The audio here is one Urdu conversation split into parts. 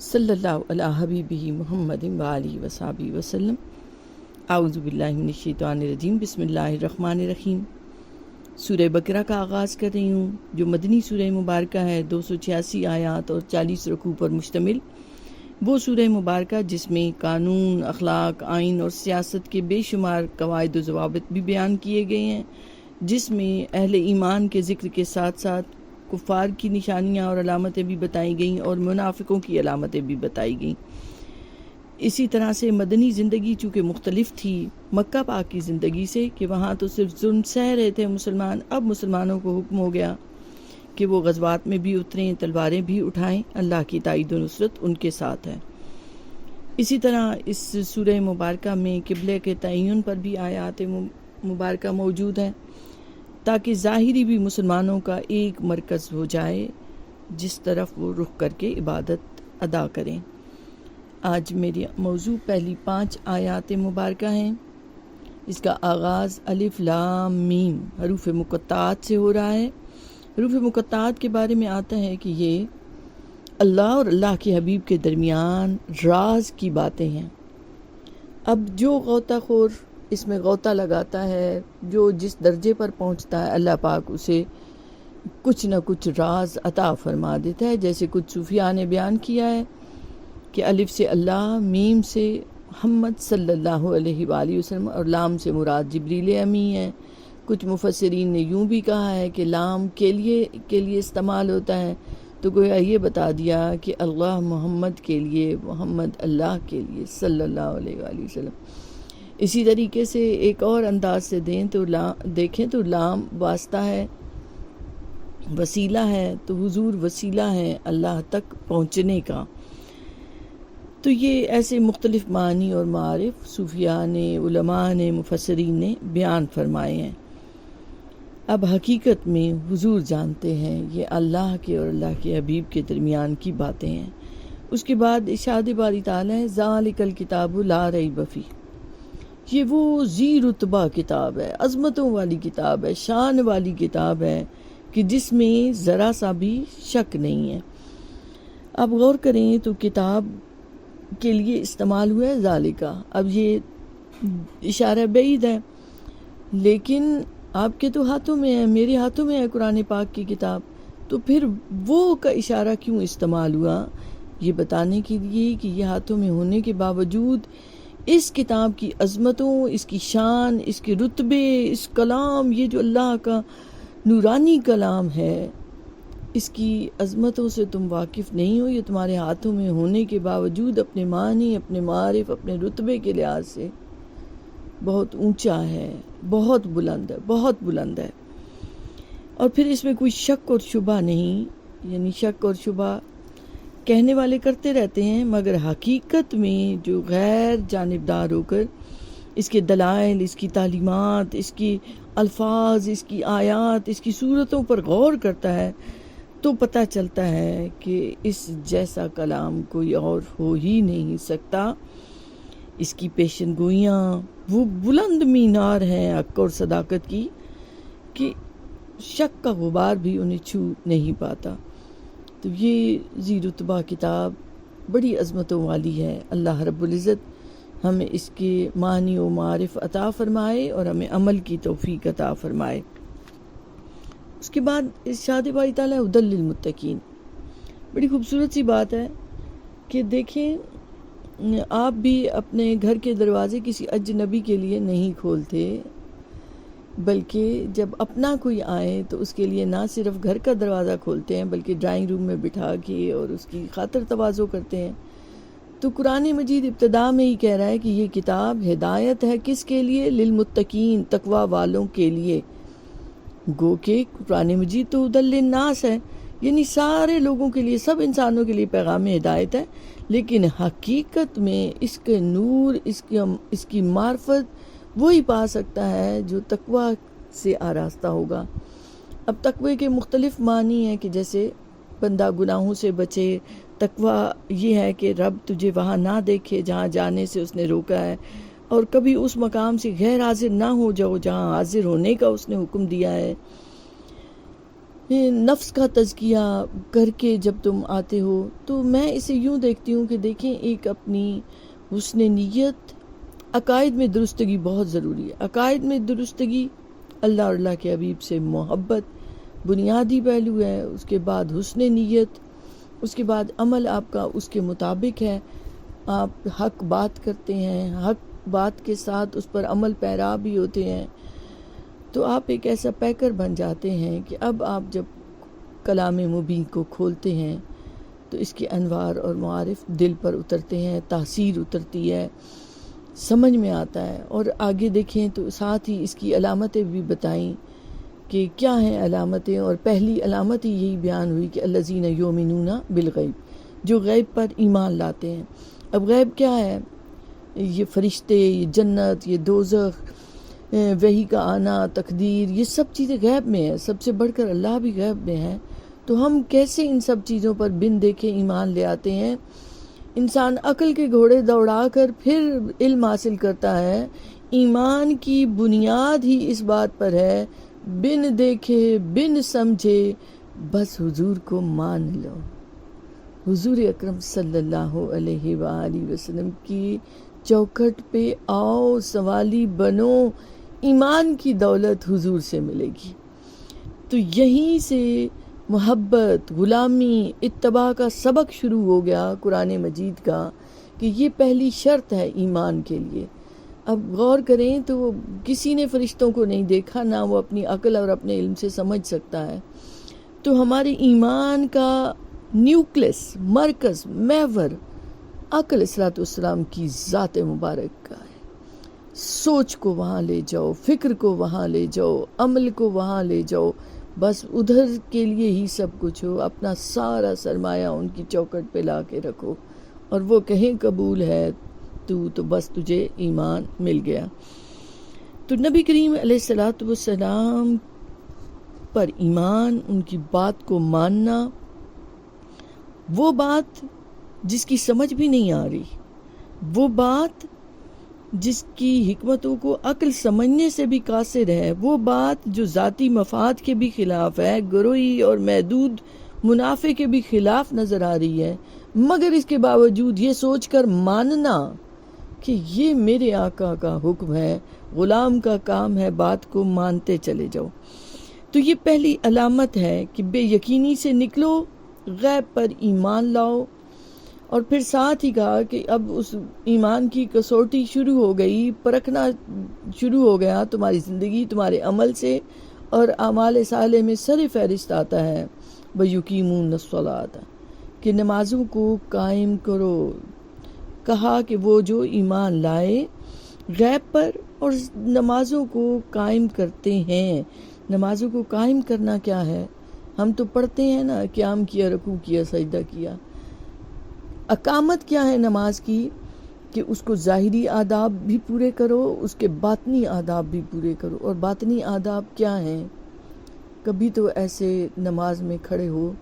صلی اللہ علیہ حبیبہ محمد وآلہ وصحبہ وسلم۔ اعوذ باللہ من الشیطان الرجیم، بسم اللہ الرحمن الرحیم۔ سورہ بقرہ کا آغاز کر رہی ہوں، جو مدنی سورہ مبارکہ ہے، 286 آیات اور 40 رکوع پر مشتمل۔ وہ سورہ مبارکہ جس میں قانون، اخلاق، آئین اور سیاست کے بے شمار قواعد و ضوابط بھی بیان کیے گئے ہیں، جس میں اہل ایمان کے ذکر کے ساتھ ساتھ کفار کی نشانیاں اور علامتیں بھی بتائی گئیں اور منافقوں کی علامتیں بھی بتائی گئیں۔ اسی طرح سے مدنی زندگی چونکہ مختلف تھی مکہ پاک کی زندگی سے، کہ وہاں تو صرف ظلم سہ رہے تھے مسلمان، اب مسلمانوں کو حکم ہو گیا کہ وہ غزوات میں بھی اتریں، تلواریں بھی اٹھائیں، اللہ کی تائید و نصرت ان کے ساتھ ہے۔ اسی طرح اس سورہ مبارکہ میں قبلے کے تعین پر بھی آیات مبارکہ موجود ہیں، تاکہ ظاہری بھی مسلمانوں کا ایک مرکز ہو جائے جس طرف وہ رخ کر کے عبادت ادا کریں۔ آج میری موضوع پہلی 5 آیات مبارکہ ہیں۔ اس کا آغاز الف لام میم حروف مقطعات سے ہو رہا ہے۔ حروف مقطعات کے بارے میں آتا ہے کہ یہ اللہ اور اللہ کے حبیب کے درمیان راز کی باتیں ہیں۔ اب جو غوطہ خور اس میں غوطہ لگاتا ہے، جو جس درجے پر پہنچتا ہے، اللہ پاک اسے کچھ نہ کچھ راز عطا فرما دیتا ہے۔ جیسے کچھ صوفیاء نے بیان کیا ہے کہ الف سے اللہ، میم سے محمد صلی اللہ علیہ وآلہ وسلم اور لام سے مراد جبریل امی ہے۔ کچھ مفسرین نے یوں بھی کہا ہے کہ لام کے لیے استعمال ہوتا ہے، تو گویا یہ بتا دیا کہ اللہ محمد کے لیے، محمد اللہ کے لیے صلی اللہ علیہ وآلہ وسلم۔ اسی طریقے سے ایک اور انداز سے دیکھیں تو لام واسطہ ہے، وسیلہ ہے، تو حضور وسیلہ ہے اللہ تک پہنچنے کا۔ تو یہ ایسے مختلف معنی اور معارف صوفیاء نے، علماء نے، مفسرین نے بیان فرمائے ہیں۔ اب حقیقت میں حضور جانتے ہیں یہ اللہ کے اور اللہ کے حبیب کے درمیان کی باتیں ہیں۔ اس کے بعد ارشاد باری تعالیٰ ہے ذالک الکتاب لا ریب فیہ، یہ وہ ذی رتبہ کتاب ہے، عظمتوں والی کتاب ہے، شان والی کتاب ہے کہ جس میں ذرا سا بھی شک نہیں ہے۔ اب غور کریں تو کتاب کے لیے استعمال ہوا ہے ذالکہ، اب یہ اشارہ بعید ہے، لیکن آپ کے تو ہاتھوں میں ہے، میرے ہاتھوں میں ہے قرآن پاک کی کتاب، تو پھر وہ کا اشارہ کیوں استعمال ہوا؟ یہ بتانے کے لیے کہ یہ ہاتھوں میں ہونے کے باوجود اس کتاب کی عظمتوں، اس کی شان، اس کے رتبے، اس کلام، یہ جو اللہ کا نورانی کلام ہے، اس کی عظمتوں سے تم واقف نہیں ہو۔ یہ تمہارے ہاتھوں میں ہونے کے باوجود اپنے معنی، اپنے معارف، اپنے رتبے کے لحاظ سے بہت اونچا ہے، بہت بلند ہے، بہت بلند ہے۔ اور پھر اس میں کوئی شک اور شبہ نہیں، یعنی شک اور شبہ کہنے والے کرتے رہتے ہیں، مگر حقیقت میں جو غیر جانبدار ہو کر اس کے دلائل، اس کی تعلیمات، اس کی الفاظ، اس کی آیات، اس کی صورتوں پر غور کرتا ہے تو پتہ چلتا ہے کہ اس جیسا کلام کوئی اور ہو ہی نہیں سکتا۔ اس کی پیشن گوئیاں وہ بلند مینار ہیں حق اور صداقت کی کہ شک کا غبار بھی انہیں چھو نہیں پاتا۔ تو یہ ذی رتبہ کتاب بڑی عظمتوں والی ہے۔ اللہ رب العزت ہمیں اس کے معنی و معارف عطا فرمائے اور ہمیں عمل کی توفیق عطا فرمائے۔ اس کے بعد ارشاد باری تعالیٰ ھدی للمتقین، بڑی خوبصورت سی بات ہے کہ دیکھیں آپ بھی اپنے گھر کے دروازے کسی اجنبی کے لیے نہیں کھولتے، بلکہ جب اپنا کوئی آئے تو اس کے لیے نہ صرف گھر کا دروازہ کھولتے ہیں بلکہ ڈرائنگ روم میں بٹھا کے اور اس کی خاطر تواضع کرتے ہیں۔ تو قرآن مجید ابتدا میں ہی کہہ رہا ہے کہ یہ کتاب ہدایت ہے کس کے لیے؟ للمتقین، تقوی والوں کے لیے۔ گو کہ قرآن مجید تو ھدی للناس ہے، یعنی سارے لوگوں کے لیے، سب انسانوں کے لیے پیغام ہدایت ہے، لیکن حقیقت میں اس کے نور، اس کی معرفت وہی پا سکتا ہے جو تقوی سے آراستہ ہوگا۔ اب تقوی کے مختلف معنی ہیں کہ جیسے بندہ گناہوں سے بچے، تقوی یہ ہے کہ رب تجھے وہاں نہ دیکھے جہاں جانے سے اس نے روکا ہے، اور کبھی اس مقام سے غیر حاضر نہ ہو جاؤ جہاں حاضر ہونے کا اس نے حکم دیا ہے۔ نفس کا تزکیہ کر کے جب تم آتے ہو تو میں اسے یوں دیکھتی ہوں کہ دیکھیں ایک اپنی حسن نیت، عقائد میں درستگی بہت ضروری ہے۔ عقائد میں درستگی، اللہ اور اللہ کے حبیب سے محبت بنیادی پہلو ہے، اس کے بعد حسن نیت، اس کے بعد عمل آپ کا اس کے مطابق ہے، آپ حق بات کرتے ہیں، حق بات کے ساتھ اس پر عمل پیرا بھی ہوتے ہیں، تو آپ ایک ایسا پیکر بن جاتے ہیں کہ اب آپ جب کلام مبین کو کھولتے ہیں تو اس کے انوار اور معارف دل پر اترتے ہیں، تاثیر اترتی ہے، سمجھ میں آتا ہے۔ اور آگے دیکھیں تو ساتھ ہی اس کی علامتیں بھی بتائیں کہ کیا ہیں علامتیں، اور پہلی علامت ہی یہی بیان ہوئی کہ الذین یؤمنون بالغیب، جو غیب پر ایمان لاتے ہیں۔ اب غیب کیا ہے؟ یہ فرشتے، یہ جنت، یہ دوزخ، وحی کا آنا، تقدیر، یہ سب چیزیں غیب میں ہیں، سب سے بڑھ کر اللہ بھی غیب میں ہے۔ تو ہم کیسے ان سب چیزوں پر بن دیکھے ایمان لے آتے ہیں؟ انسان عقل کے گھوڑے دوڑا کر پھر علم حاصل کرتا ہے۔ ایمان کی بنیاد ہی اس بات پر ہے، بن دیکھے بن سمجھے بس حضور کو مان لو۔ حضور اکرم صلی اللہ علیہ وآلہ وسلم کی چوکھٹ پہ آؤ، سوالی بنو، ایمان کی دولت حضور سے ملے گی۔ تو یہیں سے محبت، غلامی، اتباع کا سبق شروع ہو گیا قرآن مجید کا، کہ یہ پہلی شرط ہے ایمان کے لیے۔ اب غور کریں تو وہ کسی نے فرشتوں کو نہیں دیکھا، نہ وہ اپنی عقل اور اپنے علم سے سمجھ سکتا ہے۔ تو ہمارے ایمان کا نیوکلس، مرکز، محور آقا علیہ الصلوۃ والسلام کی ذات مبارک کا ہے۔ سوچ کو وہاں لے جاؤ، فکر کو وہاں لے جاؤ، عمل کو وہاں لے جاؤ، بس ادھر کے لیے ہی سب کچھ ہو، اپنا سارا سرمایہ ان کی چوکھٹ پہ لا کے رکھو، اور وہ کہیں قبول ہے تو بس تجھے ایمان مل گیا۔ تو نبی کریم علیہ الصلوۃ والسلام پر ایمان، ان کی بات کو ماننا، وہ بات جس کی سمجھ بھی نہیں آ رہی، وہ بات جس کی حکمتوں کو عقل سمجھنے سے بھی قاصر ہے، وہ بات جو ذاتی مفاد کے بھی خلاف ہے، گروہی اور محدود منافع کے بھی خلاف نظر آ رہی ہے، مگر اس کے باوجود یہ سوچ کر ماننا کہ یہ میرے آقا کا حکم ہے، غلام کا کام ہے، بات کو مانتے چلے جاؤ۔ تو یہ پہلی علامت ہے کہ بے یقینی سے نکلو، غیب پر ایمان لاؤ۔ اور پھر ساتھ ہی کہا کہ اب اس ایمان کی کسوٹی شروع ہو گئی، پرکھنا شروع ہو گیا تمہاری زندگی تمہارے عمل سے، اور اعمال صالح میں سر فہرست آتا ہے وَيُقِيمُونَ الصَّلَاةَ، کہ نمازوں کو قائم کرو۔ کہا کہ وہ جو ایمان لائے غیب پر اور نمازوں کو قائم کرتے ہیں۔ نمازوں کو قائم کرنا کیا ہے؟ ہم تو پڑھتے ہیں نا، قیام کیا، رکوع کیا، سجدہ کیا۔ اقامت کیا ہے نماز کی؟ کہ اس کو ظاہری آداب بھی پورے کرو، اس کے باطنی آداب بھی پورے کرو۔ اور باطنی آداب کیا ہیں؟ کبھی تو ایسے نماز میں کھڑے ہو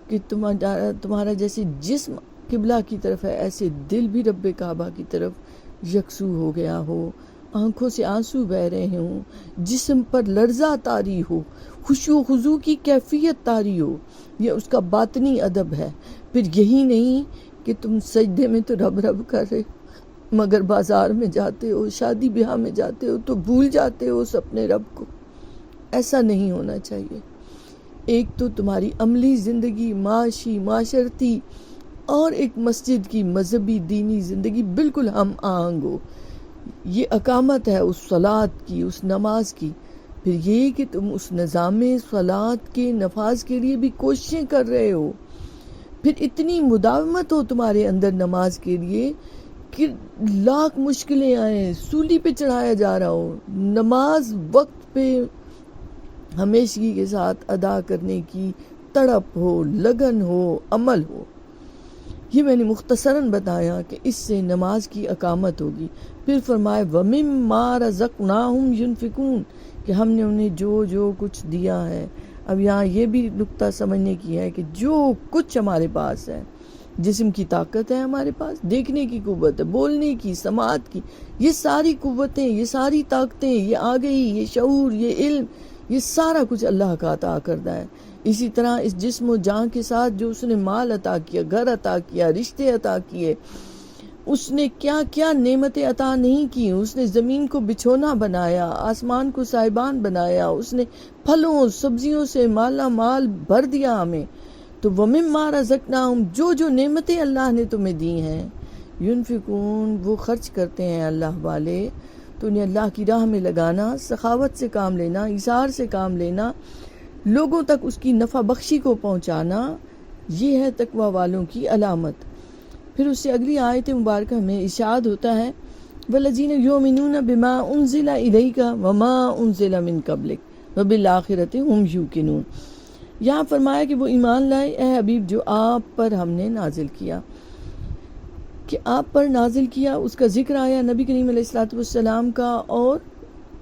کہ تمہارا جیسے جسم قبلہ کی طرف ہے، ایسے دل بھی رب کعبہ کی طرف یکسو ہو گیا ہو، آنکھوں سے آنسو بہہ رہے ہوں، جسم پر لرزہ طاری ہو، خشوع و خضوع کی کیفیت طاری ہو۔ یہ اس کا باطنی ادب ہے۔ پھر یہی نہیں کہ تم سجدے میں تو رب رب کر رہے مگر بازار میں جاتے ہو، شادی بیاہ میں جاتے ہو تو بھول جاتے ہو اس اپنے رب کو۔ ایسا نہیں ہونا چاہیے۔ ایک تو تمہاری عملی زندگی، معاشی، معاشرتی، اور ایک مسجد کی مذہبی دینی زندگی بالکل ہم آہنگ ہو۔ یہ اقامت ہے اس صلاۃ کی، اس نماز کی۔ پھر یہ کہ تم اس نظام صلاۃ کے نفاذ کے لیے بھی کوششیں کر رہے ہو، پھر اتنی مداومت ہو تمہارے اندر نماز کے لیے کہ لاکھ مشکلیں آئیں، سولی پہ چڑھایا جا رہا ہو، نماز وقت پہ ہمیشگی کے ساتھ ادا کرنے کی تڑپ ہو، لگن ہو، عمل ہو۔ یہ میں نے مختصراً بتایا کہ اس سے نماز کی اقامت ہوگی۔ پھر فرمائے وَمِمَّا رَزَقْنَاهُمْ يُنْفِقُونَ، کہ ہم نے انہیں جو جو کچھ دیا ہے۔ اب یہاں یہ بھی نکتہ سمجھنے کی ہے کہ جو کچھ ہمارے پاس ہے، جسم کی طاقت ہے ہمارے پاس، دیکھنے کی قوت ہے، بولنے کی، سماعت کی، یہ ساری قوتیں، یہ ساری طاقتیں، یہ آگہی، یہ شعور، یہ علم، یہ سارا کچھ اللہ کا عطا کردہ ہے۔ اسی طرح اس جسم و جان کے ساتھ جو اس نے مال عطا کیا، گھر عطا کیا، رشتے عطا کیے، اس نے کیا کیا نعمتیں عطا نہیں کی. اس نے زمین کو بچھونا بنایا، آسمان کو سائبان بنایا، اس نے پھلوں سبزیوں سے مالا مال بھر دیا ہمیں. تو وَمِمَّا رَزَقْنَاهُمْ جو نعمتیں اللہ نے تمہیں دی ہیں، يُنْفِقُونَ وہ خرچ کرتے ہیں اللہ والے. تو انہیں اللہ کی راہ میں لگانا، سخاوت سے کام لینا، ایثار سے کام لینا، لوگوں تک اس کی نفع بخشی کو پہنچانا، یہ ہے تقوی والوں کی علامت. پھر اس سے اگلی آیت مبارکہ میں ارشاد ہوتا ہے وَالَّذِينَ يُؤْمِنُونَ بِمَا أُنزِلَ إِلَيْكَ وَمَا أُنزِلَ مِن قَبْلِكَ وَبِالْآخِرَةِ هُمْ يُوقِنُونَ. یہاں فرمایا کہ وہ ایمان لائے اے حبیب جو آپ پر ہم نے نازل کیا، کہ آپ پر نازل کیا اس کا ذکر آیا نبی کریم علیہ الصلوۃ والسلام کا اور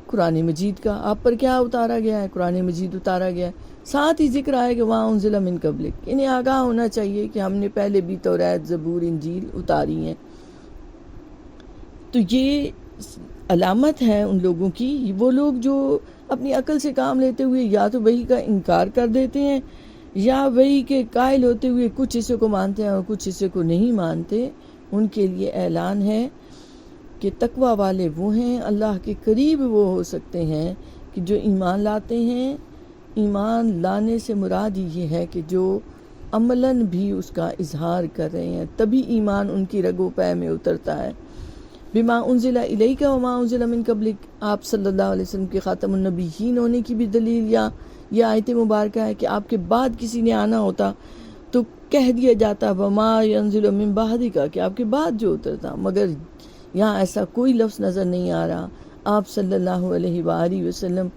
قرآن مجید کا. آپ پر کیا اتارا گیا ہے؟ قرآن مجید اتارا گیا ہے. ساتھ ہی ذکر آیا کہ وَمَا أُنزِلَ مِن قَبْلِكَ، انہیں آگاہ ہونا چاہیے کہ ہم نے پہلے بھی توریت، زبور، انجیل اتاری ہیں. تو یہ علامت ہے ان لوگوں کی، وہ لوگ جو اپنی عقل سے کام لیتے ہوئے یا تو وحی کا انکار کر دیتے ہیں یا وحی کے قائل ہوتے ہوئے کچھ حصے کو مانتے ہیں اور کچھ حصے کو نہیں مانتے. ان کے لیے اعلان ہے کہ تقوی والے وہ ہیں، اللہ کے قریب وہ ہو سکتے ہیں کہ جو ایمان لاتے ہیں. ایمان لانے سے مراد یہ ہے کہ جو عملاً بھی اس کا اظہار کر رہے ہیں، تبھی ایمان ان کی رگ و پے میں اترتا ہے. بما انزل الیک وما انزل من قبلک، آپ صلی اللہ علیہ وسلم کے خاتم النبیین ہونے کی بھی دلیل یا یہ آیت مبارکہ ہے کہ آپ کے بعد کسی نے آنا ہوتا تو کہہ دیا جاتا وما ينزل من بعدک، کہ آپ کے بعد جو اترتا. مگر یہاں ایسا کوئی لفظ نظر نہیں آ رہا. آپ صلی اللہ علیہ وآلہ وسلم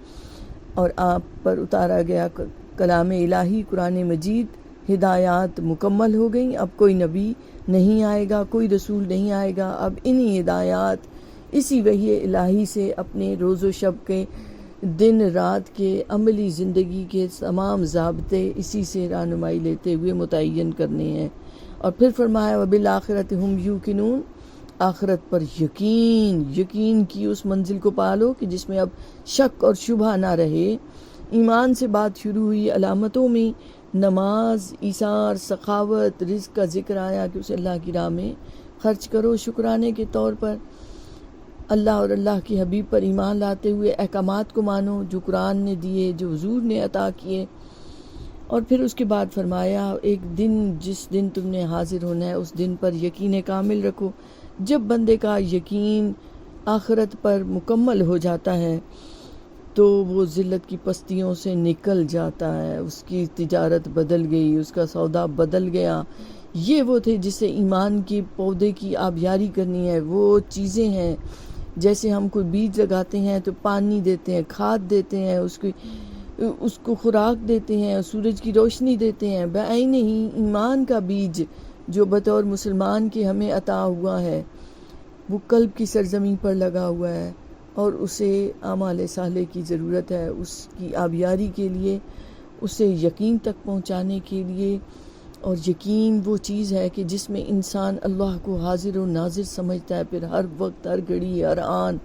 اور آپ پر اتارا گیا کلام الہی قرآن مجید، ہدایات مکمل ہو گئیں. اب کوئی نبی نہیں آئے گا، کوئی رسول نہیں آئے گا. اب انہی ہدایات، اسی وحی الہی سے اپنے روز و شب کے، دن رات کے، عملی زندگی کے تمام ضابطے اسی سے رہنمائی لیتے ہوئے متعین کرنے ہیں. اور پھر فرمایا وَبِالْآخِرَةِ هُمْ يُوقِنُونَ، آخرت پر یقین کی اس منزل کو پالو کہ جس میں اب شک اور شبہ نہ رہے. ایمان سے بات شروع ہوئی. علامتوں میں نماز، ایثار، سخاوت، رزق کا ذکر آیا کہ اسے اللہ کی راہ میں خرچ کرو شکرانے کے طور پر. اللہ اور اللہ کے حبیب پر ایمان لاتے ہوئے احکامات کو مانو جو قرآن نے دیے، جو حضور نے عطا کیے. اور پھر اس کے بعد فرمایا ایک دن جس دن تم نے حاضر ہونا ہے اس دن پر یقین کامل رکھو. جب بندے کا یقین آخرت پر مکمل ہو جاتا ہے تو وہ ذلت کی پستیوں سے نکل جاتا ہے. اس کی تجارت بدل گئی، اس کا سودا بدل گیا. یہ وہ تھے جسے ایمان کے پودے کی آبیاری کرنی ہے. وہ چیزیں ہیں جیسے ہم کوئی بیج لگاتے ہیں تو پانی دیتے ہیں، کھاد دیتے ہیں، اس کو خوراک دیتے ہیں، سورج کی روشنی دیتے ہیں. بعین ہی ایمان کا بیج جو بطور مسلمان کے ہمیں عطا ہوا ہے وہ قلب کی سرزمین پر لگا ہوا ہے اور اسے اعمال صالح کی ضرورت ہے اس کی آبیاری کے لیے، اسے یقین تک پہنچانے کے لیے. اور یقین وہ چیز ہے کہ جس میں انسان اللہ کو حاضر و ناظر سمجھتا ہے، پھر ہر وقت، ہر گھڑی، ہر آن.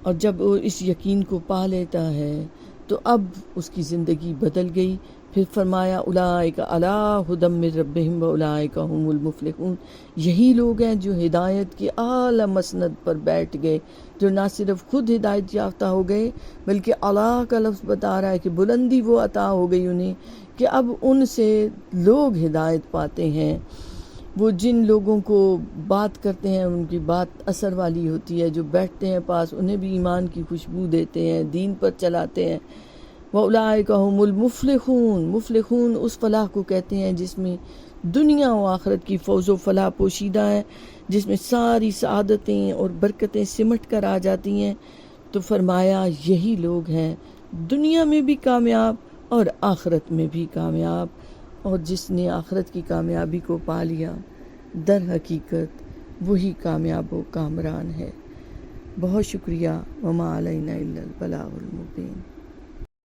اور جب وہ اس یقین کو پا لیتا ہے تو اب اس کی زندگی بدل گئی. پھر فرمایا اولئک علی ھدی من ربہم واولئک ھم المفلحون، یہی لوگ ہیں جو ہدایت کے اعلیٰ مسند پر بیٹھ گئے، جو نہ صرف خود ہدایت یافتہ ہو گئے بلکہ اللہ کا لفظ بتا رہا ہے کہ بلندی وہ عطا ہو گئی انہیں کہ اب ان سے لوگ ہدایت پاتے ہیں. وہ جن لوگوں کو بات کرتے ہیں ان کی بات اثر والی ہوتی ہے، جو بیٹھتے ہیں پاس انہیں بھی ایمان کی خوشبو دیتے ہیں، دین پر چلاتے ہیں. وَأُولَٰئِكَ هُمُ الْمُفْلِحُونَ، مفلحون اس فلاح کو کہتے ہیں جس میں دنیا و آخرت کی فوز و فلاح پوشیدہ ہے، جس میں ساری سعادتیں اور برکتیں سمٹ کر آ جاتی ہیں. تو فرمایا یہی لوگ ہیں دنیا میں بھی کامیاب اور آخرت میں بھی کامیاب. اور جس نے آخرت کی کامیابی کو پا لیا در حقیقت وہی کامیاب و کامران ہے. بہت شکریہ. وما علینا الا البلاغ المبین.